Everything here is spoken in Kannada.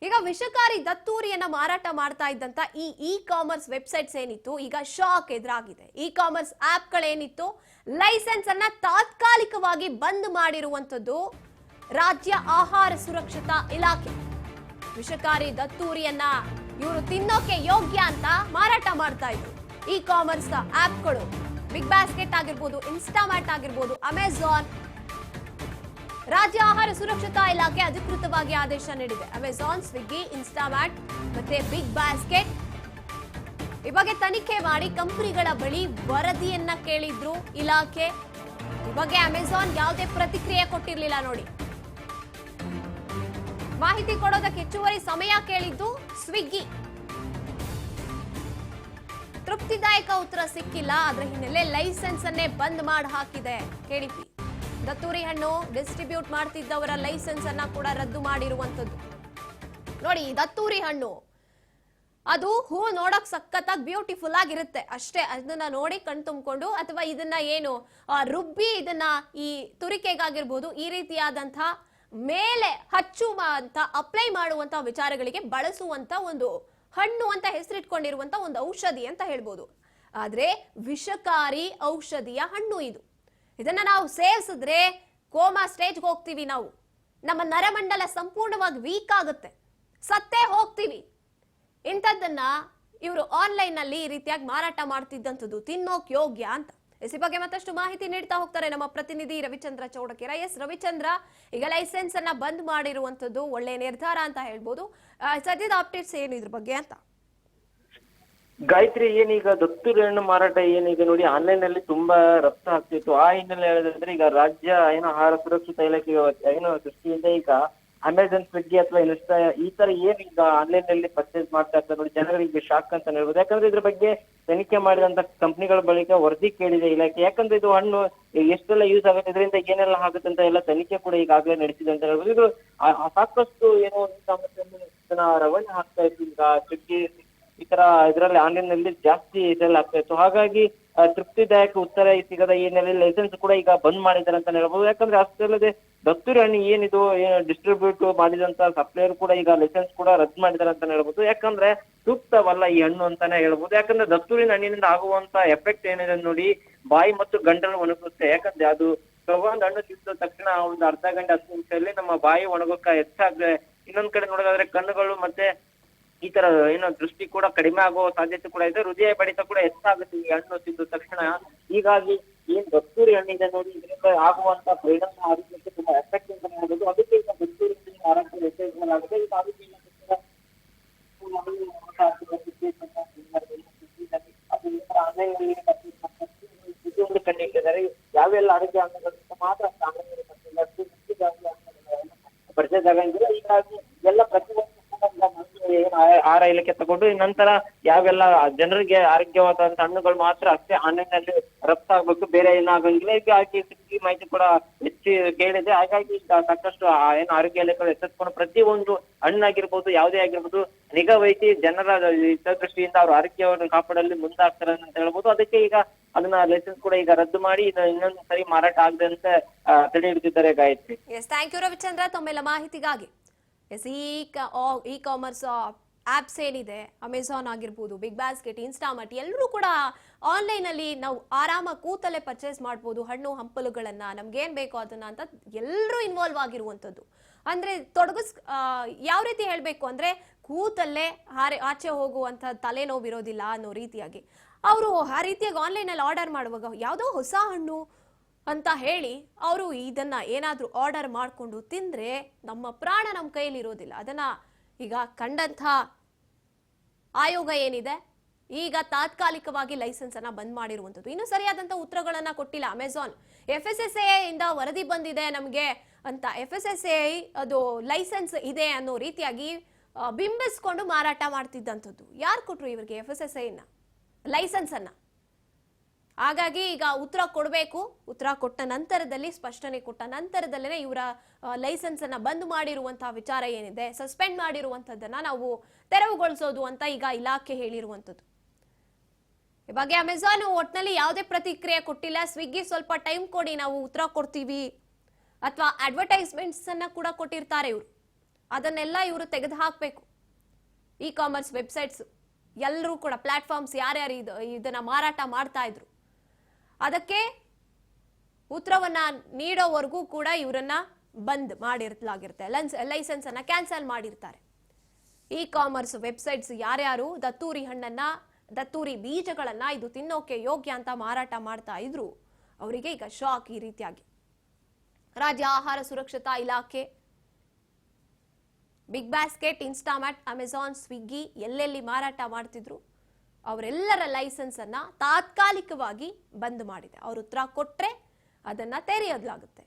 ಈಗ ವಿಷಕಾರಿ ದತ್ತೂರಿಯನ್ನ ಮಾರಾಟ ಮಾಡ್ತಾ ಇದ್ದಂತ ಈ ಕಾಮರ್ಸ್ ವೆಬ್ಸೈಟ್ಸ್ ಏನಿತ್ತು ಈಗ ಶಾಕ್ ಎದುರಾಗಿದೆ. ಇ ಕಾಮರ್ಸ್ ಆಪ್ಗಳೇನಿತ್ತು ಲೈಸೆನ್ಸ್ ಅನ್ನ ತಾತ್ಕಾಲಿಕವಾಗಿ ಬಂದ್ ಮಾಡಿರುವಂತದ್ದು ರಾಜ್ಯ ಆಹಾರ ಸುರಕ್ಷತಾ ಇಲಾಖೆ. ವಿಷಕಾರಿ ದತ್ತೂರಿಯನ್ನ ಇವರು ತಿನ್ನೋಕೆ ಯೋಗ್ಯ ಅಂತ ಮಾರಾಟ ಮಾಡ್ತಾ ಇದ್ರು. ಇ ಕಾಮರ್ಸ್ ಆಪ್ಗಳು ಬಿಗ್ ಬಾಸ್ಕೆಟ್ ಆಗಿರ್ಬೋದು, ಇನ್ಸ್ಟಾಮಾರ್ಟ್ ಆಗಿರ್ಬೋದು, ಅಮೆಜಾನ್. ರಾಜ್ಯ ಆಹಾರ ಸುರಕ್ಷತಾ ಇಲಾಖೆ ಅಧಿಕೃತವಾಗಿ ಆದೇಶ ನೀಡಿದೆ. ಅಮೆಜಾನ್, ಸ್ವಿಗ್ಗಿ, ಇನ್ಸ್ಟಾಮಾರ್ಟ್ ಮತ್ತೆ ಬಿಗ್ ಬಾಸ್ಕೆಟ್ ಈ ಬಗ್ಗೆ ತನಿಖೆ ಮಾಡಿ ಕಂಪನಿಗಳ ಬಳಿ ವರದಿಯನ್ನ ಕೇಳಿದ್ರು ಇಲಾಖೆ. ಈ ಬಗ್ಗೆ ಅಮೆಜಾನ್ ಯಾವುದೇ ಪ್ರತಿಕ್ರಿಯೆ ಕೊಟ್ಟಿರಲಿಲ್ಲ ನೋಡಿ. ಮಾಹಿತಿ ಕೊಡೋದಕ್ಕೆ ಹೆಚ್ಚುವರಿ ಸಮಯ ಕೇಳಿದ್ದು ಸ್ವಿಗ್ಗಿ. ತೃಪ್ತಿದಾಯಕ ಉತ್ತರ ಸಿಕ್ಕಿಲ್ಲ. ಅದರ ಹಿನ್ನೆಲೆ ಲೈಸೆನ್ಸ್ ಅನ್ನೇ ಬಂದ್ ಮಾಡಿ ಹಾಕಿದೆ ಕೆಡಿಪಿ. ದತ್ತೂರಿ ಹಣ್ಣು ಡಿಸ್ಟ್ರಿಬ್ಯೂಟ್ ಮಾಡ್ತಿದ್ದವರ ಲೈಸೆನ್ಸ್ ಅನ್ನ ಕೂಡ ರದ್ದು ಮಾಡಿರುವಂತದ್ದು. ನೋಡಿ, ದತ್ತೂರಿ ಹಣ್ಣು ಅದು ಹೂ ನೋಡಕ್ ಸಖತ್ತಾಗಿ ಬ್ಯೂಟಿಫುಲ್ ಆಗಿರುತ್ತೆ ಅಷ್ಟೇ. ಅದನ್ನ ನೋಡಿ ಕಣ್ ತುಂಬಿಕೊಂಡು ಅಥವಾ ಇದನ್ನ ಏನು ರುಬ್ಬಿ ಇದನ್ನ ಈ ತುರಿಕೆಗಾಗಿರ್ಬೋದು ಈ ರೀತಿಯಾದಂತ ಮೇಲೆ ಹಚ್ಚುವಂತ ಅಪ್ಲೈ ಮಾಡುವಂತ ವಿಚಾರಗಳಿಗೆ ಬಳಸುವಂತ ಒಂದು ಹಣ್ಣು ಅಂತ ಹೆಸರಿಟ್ಕೊಂಡಿರುವಂತ ಒಂದು ಔಷಧಿ ಅಂತ ಹೇಳ್ಬೋದು. ಆದ್ರೆ ವಿಷಕಾರಿ ಔಷಧಿಯ ಹಣ್ಣು ಇದು. ಇದನ್ನ ನಾವು ಸೇವಿಸಿದ್ರೆ ಕೋಮಾ ಸ್ಟೇಜ್ಗೆ ಹೋಗ್ತೀವಿ. ನಾವು ನಮ್ಮ ನರಮಂಡಲ ಸಂಪೂರ್ಣವಾಗಿ ವೀಕ್ ಆಗುತ್ತೆ, ಸತ್ತೇ ಹೋಗ್ತೀವಿ. ಇಂಥದ್ದನ್ನ ಇವರು ಆನ್ಲೈನ್ ನಲ್ಲಿ ಈ ರೀತಿಯಾಗಿ ಮಾರಾಟ ಮಾಡ್ತಿದ್ದಂಥದ್ದು ತಿನ್ನೋಕ್ ಯೋಗ್ಯ ಅಂತ. ಈ ಬಗ್ಗೆ ಮತ್ತಷ್ಟು ಮಾಹಿತಿ ನೀಡ್ತಾ ಹೋಗ್ತಾರೆ ನಮ್ಮ ಪ್ರತಿನಿಧಿ ರವಿಚಂದ್ರ ಚೌಡಕೇರ. ಎಸ್ ರವಿಚಂದ್ರ, ಈಗ ಲೈಸೆನ್ಸ್ ಅನ್ನ ಬಂದ್ ಮಾಡಿರುವಂತದ್ದು ಒಳ್ಳೆ ನಿರ್ಧಾರ ಅಂತ ಹೇಳ್ಬೋದು. ಸದ್ಯದ ಅಪ್ಡೇಟ್ಸ್ ಏನು ಇದ್ರ ಬಗ್ಗೆ ಅಂತ? ಗಾಯತ್ರಿ, ಏನೀಗ ದತ್ತೂರಿ ಹಣ್ಣು ಮಾರಾಟ ಏನಿದೆ ನೋಡಿ ಆನ್ಲೈನ್ ಅಲ್ಲಿ ತುಂಬಾ ರಫ್ತು ಆಗ್ತಿತ್ತು. ಆ ಹಿನ್ನೆಲೆ ಹೇಳಿದ್ರೆ ಈಗ ರಾಜ್ಯ ಆಹಾರ ಸುರಕ್ಷತಾ ಇಲಾಖೆ ದೃಷ್ಟಿಯಿಂದ ಈಗ ಅಮೆಜಾನ್, ಸ್ವಿಗ್ಗಿ ಅಥವಾ ಇನ್ಸ್ಟಾ ಈ ತರ ಏನ್ ಈಗ ಆನ್ಲೈನ್ ನಲ್ಲಿ ಪರ್ಚೇಸ್ ಮಾಡ್ತಾ ಇರ್ತಾರೆ ನೋಡಿ ಜನಗಳಿಗೆ ಶಾಕ್ ಅಂತ ಹೇಳ್ಬೋದು. ಯಾಕಂದ್ರೆ ಇದ್ರ ಬಗ್ಗೆ ತನಿಖೆ ಮಾಡಿದಂತ ಕಂಪ್ನಿಗಳ ಬಳಿಕ ವರದಿ ಕೇಳಿದೆ ಇಲಾಖೆ. ಯಾಕಂದ್ರೆ ಇದು ಹಣ್ಣು ಎಷ್ಟೆಲ್ಲ ಯೂಸ್ ಆಗುತ್ತೆ, ಇದರಿಂದ ಏನೆಲ್ಲ ಆಗುತ್ತೆ ಅಂತ ಎಲ್ಲ ತನಿಖೆ ಕೂಡ ಈಗಾಗಲೇ ನಡೆಸಿದೆ ಅಂತ ಹೇಳ್ಬೋದು. ಇದು ಸಾಕಷ್ಟು ಏನೋ ಇದನ್ನ ರವಾನೆ ಆಗ್ತಾ ಇತ್ತು. ಈಗ ಸ್ವಿಗ್ಗಿ ಈ ತರ ಇದರಲ್ಲಿ ಆನ್ಲೈನ್ ನಲ್ಲಿ ಜಾಸ್ತಿ ಇದೆಲ್ಲ ಆಗ್ತಾ ಇತ್ತು. ಹಾಗಾಗಿ ತೃಪ್ತಿದಾಯಕ ಉತ್ತರ ಸಿಗದ ಈ ಹಿನ್ನೆಲೆಯಲ್ಲಿ ಲೈಸೆನ್ಸ್ ಕೂಡ ಈಗ ಬಂದ್ ಮಾಡಿದ್ದಾರೆ ಅಂತ ಹೇಳ್ಬೋದು. ಯಾಕಂದ್ರೆ ಅಷ್ಟಲ್ಲದೆ ದತ್ತೂರಿ ಹಣ್ಣು ಏನಿದು ಡಿಸ್ಟ್ರಿಬ್ಯೂಟ್ ಮಾಡಿದಂತ ಸಪ್ಲೈಯರ್ ಕೂಡ ಈಗ ಲೈಸೆನ್ಸ್ ಕೂಡ ರದ್ದು ಮಾಡಿದ್ದಾರೆ ಅಂತ ಹೇಳ್ಬೋದು. ಯಾಕಂದ್ರೆ ಸೂಕ್ತವಲ್ಲ ಈ ಹಣ್ಣು ಅಂತಾನೆ ಹೇಳ್ಬೋದು. ಯಾಕಂದ್ರೆ ದತ್ತೂರಿ ಹಣ್ಣಿನಿಂದ ಆಗುವಂತ ಎಫೆಕ್ಟ್ ಏನಿದೆ ನೋಡಿ, ಬಾಯಿ ಮತ್ತು ಗಂಟಲು ಒಣಗುತ್ತೆ. ಯಾಕಂದ್ರೆ ಅದು ಒಂದು ಹಣ್ಣು ತಿಂದ ತಕ್ಷಣ ಒಂದು ಅರ್ಧ ಗಂಟೆ 10 ನಿಮಿಷದಲ್ಲಿ ನಮ್ಮ ಬಾಯಿ ಒಣಗೋಕ ಹೆಚ್ಚಾಗ್ತದೆ. ಇನ್ನೊಂದ್ ಕಡೆ ನೋಡೋದಾದ್ರೆ ಕಣ್ಣುಗಳು ಮತ್ತೆ ಈ ತರ ಏನೋ ದೃಷ್ಟಿ ಕೂಡ ಕಡಿಮೆ ಆಗೋ ಸಾಧ್ಯತೆ ಕೂಡ ಇದೆ. ಹೃದಯ ಬಡಿತ ಕೂಡ ಹೆಚ್ಚಾಗುತ್ತೆ ಈ ಹಣ್ಣು ತಿಂದ ತಕ್ಷಣ. ಹೀಗಾಗಿ ಏನ್ ದತ್ತೂರಿ ಹಣ್ಣಿದೆ ನೋಡಿ, ಇದರಿಂದ ಆಗುವಂತ ಪರಿಣಾಮ ಆರೋಗ್ಯಕ್ಕೆ ತುಂಬಾ ಎಫೆಕ್ಟ್ ಅಂತ ಹೇಳ್ಬೋದು. ಅದಕ್ಕೆ ಈಗ ದತ್ತೂರಿ ಹಣ್ಣಿನ ಆರೋಗ್ಯ ಹೆಚ್ಚಾಗುತ್ತೆ. ಈಗ ಆರೋಗ್ಯ ಒಂದು ಕಂಡಿಟ್ಟಿದ್ದಾರೆ. ಯಾವೆಲ್ಲ ಆರೋಗ್ಯ ಅಂಗಗಳಿಂದ ಮಾತ್ರ ಪರ್ಚೇಸ್ ಆಗಂಗಿಲ್ಲ. ಹೀಗಾಗಿ ಎಲ್ಲ ಪ್ರತಿಯೊಂದು ಆಹಾರ ಇಲಾಖೆ ತಗೊಂಡು ನಂತರ ಯಾವೆಲ್ಲ ಜನರಿಗೆ ಆರೋಗ್ಯವಾದಂತ ಹಣ್ಣುಗಳು ಮಾತ್ರ ಅಷ್ಟೇ ಆನ್ಲೈನ್ ನಲ್ಲಿ ರಫ್ತಾಗಬೇಕು, ಬೇರೆ ಏನಾಗಂಗಿಲ್ಲ. ಹೀಗಾಗಿ ಸಿಕ್ಕಿ ಮಾಹಿತಿ ಕೂಡ ಹೆಚ್ಚು ಕೇಳಿದೆ. ಹಾಗಾಗಿ ಸಾಕಷ್ಟು ಏನು ಆರೋಗ್ಯ ಇಲಾಖೆ ಎಚ್ಚೆತ್ಕೊಂಡು ಪ್ರತಿಯೊಂದು ಹಣ್ಣಾಗಿರ್ಬೋದು ಯಾವುದೇ ಆಗಿರ್ಬೋದು ನಿಗಾ ವಹಿಸಿ ಜನರ ಹಿತದೃಷ್ಟಿಯಿಂದ ಅವ್ರ ಆರೋಗ್ಯವನ್ನು ಕಾಪಾಡಲು ಮುಂದಾಗ್ತಾರೆ ಅಂತ ಹೇಳ್ಬೋದು. ಅದಕ್ಕೆ ಈಗ ಅದನ್ನ ಲೈಸೆನ್ಸ್ ಕೂಡ ಈಗ ರದ್ದು ಮಾಡಿ ಇನ್ನೊಂದು ಸರಿ ಮಾರಾಟ ಆಗದೆ ಅಂತ ತಡೆ ಹಿಡಿದಿದ್ದಾರೆ ಗಾಯತ್ರಿ. ಥ್ಯಾಂಕ್ ಯು ರವಿಚಂದ್ರ ತಮ್ಮೆಲ್ಲ ಮಾಹಿತಿಗಾಗಿ. ಇ ಕಾಮರ್ಸ್ ಆಪ್ಸ್ ಏನಿದೆ ಅಮೆಜಾನ್ ಆಗಿರ್ಬೋದು, ಬಿಗ್ ಬಾಸ್ಕೆಟ್, ಇನ್ಸ್ಟಾಮಾರ್ಟ್ ಎಲ್ಲರೂ ಕೂಡ ಆನ್ಲೈನ್ ಅಲ್ಲಿ ನಾವು ಆರಾಮಾಗಿ ಕೂತಲ್ಲೇ ಪರ್ಚೇಸ್ ಮಾಡ್ಬೋದು ಹಣ್ಣು ಹಂಪಲುಗಳನ್ನ, ನಮ್ಗೇನ್ ಬೇಕೋ ಅದನ್ನ ಅಂತ ಎಲ್ಲರೂ ಇನ್ವಾಲ್ವ್ ಆಗಿರುವಂತದ್ದು. ಅಂದ್ರೆ ಯಾವ ರೀತಿ ಹೇಳ್ಬೇಕು ಅಂದ್ರೆ ಕೂತಲ್ಲೇ ಆಚೆ ಹೋಗುವಂತ ತಲೆನೋವು ಇರೋದಿಲ್ಲ ಅನ್ನೋ ರೀತಿಯಾಗಿ ಅವರು ಆ ರೀತಿಯಾಗಿ ಆನ್ಲೈನ್ ಅಲ್ಲಿ ಆರ್ಡರ್ ಮಾಡುವಾಗ ಯಾವುದೋ ಹೊಸ ಹಣ್ಣು ಅಂತ ಹೇಳಿ ಅವರು ಇದನ್ನ ಏನಾದ್ರೂ ಆರ್ಡರ್ ಮಾಡಿಕೊಂಡು ತಿಂದ್ರೆ ನಮ್ಮ ಪ್ರಾಣ ನಮ್ಮ ಕೈಯಲ್ಲಿ ಇರೋದಿಲ್ಲ. ಅದನ್ನ ಈಗ ಕಂಡಂಥ ಆಯೋಗ ಏನಿದೆ ಈಗ ತಾತ್ಕಾಲಿಕವಾಗಿ ಲೈಸೆನ್ಸ್ ಅನ್ನ ಬಂದ್ ಮಾಡಿರುವಂತದ್ದು. ಇನ್ನು ಸರಿಯಾದಂತ ಉತ್ತರಗಳನ್ನ ಕೊಟ್ಟಿಲ್ಲ ಅಮೆಜಾನ್. FSSAI ಇಂದ ವರದಿ ಬಂದಿದೆ ನಮ್ಗೆ ಅಂತ FSSAI ಅದು ಲೈಸೆನ್ಸ್ ಇದೆ ಅನ್ನೋ ರೀತಿಯಾಗಿ ಬಿಂಬಿಸ್ಕೊಂಡು ಮಾರಾಟ ಮಾಡ್ತಿದ್ದಂಥದ್ದು. ಯಾರು ಕೊಟ್ರು ಇವರಿಗೆ FSSAI ಲೈಸೆನ್ಸ್ ಅನ್ನ? ಹಾಗಾಗಿ ಈಗ ಉತ್ತರ ಕೊಡಬೇಕು. ಉತ್ತರ ಕೊಟ್ಟ ನಂತರದಲ್ಲಿ, ಸ್ಪಷ್ಟನೆ ಕೊಟ್ಟ ನಂತರದಲ್ಲೇ ಇವರ ಲೈಸೆನ್ಸ್ ಅನ್ನ ಬಂದ್ ಮಾಡಿರುವಂತಹ ವಿಚಾರ ಏನಿದೆ, ಸಸ್ಪೆಂಡ್ ಮಾಡಿರುವಂತದ್ದನ್ನ ನಾವು ತೆರವುಗೊಳಿಸೋದು ಅಂತ ಈಗ ಇಲಾಖೆ ಹೇಳಿರುವಂತದ್ದು. ಈ ಬಗ್ಗೆ ಅಮೆಜಾನ್ ಒಟ್ನಲ್ಲಿ ಯಾವುದೇ ಪ್ರತಿಕ್ರಿಯೆ ಕೊಟ್ಟಿಲ್ಲ. ಸ್ವಿಗ್ಗಿ ಸ್ವಲ್ಪ ಟೈಮ್ ಕೊಡಿ, ನಾವು ಉತ್ತರ ಕೊಡ್ತೀವಿ ಅಥವಾ ಅಡ್ವರ್ಟೈಸ್ಮೆಂಟ್ಸ್ ಅನ್ನ ಕೂಡ ಕೊಟ್ಟಿರ್ತಾರೆ ಇವರು. ಅದನ್ನೆಲ್ಲ ಇವರು ತೆಗೆದು ಹಾಕಬೇಕು. ಇ ಕಾಮರ್ಸ್ ವೆಬ್ಸೈಟ್ಸ್ ಎಲ್ಲರೂ ಕೂಡ ಪ್ಲಾಟ್ಫಾರ್ಮ್ಸ್ ಯಾರ್ಯಾರು ಇದನ್ನ ಮಾರಾಟ ಮಾಡ್ತಾ ಇದ್ರು ಅದಕ್ಕೆ ಉತ್ತರವನ್ನ ನೀಡೋವರೆಗೂ ಕೂಡ ಇವರನ್ನ ಬಂದ್ ಮಾಡಿರ್ಲಾಗಿರುತ್ತೆ. ಲೈಸೆನ್ಸ್ ಅನ್ನ ಕ್ಯಾನ್ಸಲ್ ಮಾಡಿರ್ತಾರೆ. ಇ ಕಾಮರ್ಸ್ ವೆಬ್ಸೈಟ್ಸ್ ಯಾರ್ಯಾರು ದತ್ತೂರಿ ಹಣ್ಣನ್ನ, ದತ್ತೂರಿ ಬೀಜಗಳನ್ನ ಇದು ತಿನ್ನೋಕೆ ಯೋಗ್ಯ ಅಂತ ಮಾರಾಟ ಮಾಡ್ತಾ ಇದ್ರು ಅವರಿಗೆ ಈಗ ಶಾಕ್. ಈ ರೀತಿಯಾಗಿ ರಾಜ್ಯ ಆಹಾರ ಸುರಕ್ಷತಾ ಇಲಾಖೆ Big Basket, Instamart, Amazon, Swiggy ಎಲ್ಲೆಲ್ಲಿ ಮಾರಾಟ ಮಾಡ್ತಿದ್ರು ಅವರೆಲ್ಲರ ಲೈಸೆನ್ಸ್ ಅನ್ನ ತಾತ್ಕಾಲಿಕವಾಗಿ ಬಂದ್ ಮಾಡಿದೆ. ಅವ್ರ ಉತ್ತರ ಕೊಟ್ರೆ ಅದನ್ನ ತೆರೆಯಲಾಗುತ್ತೆ.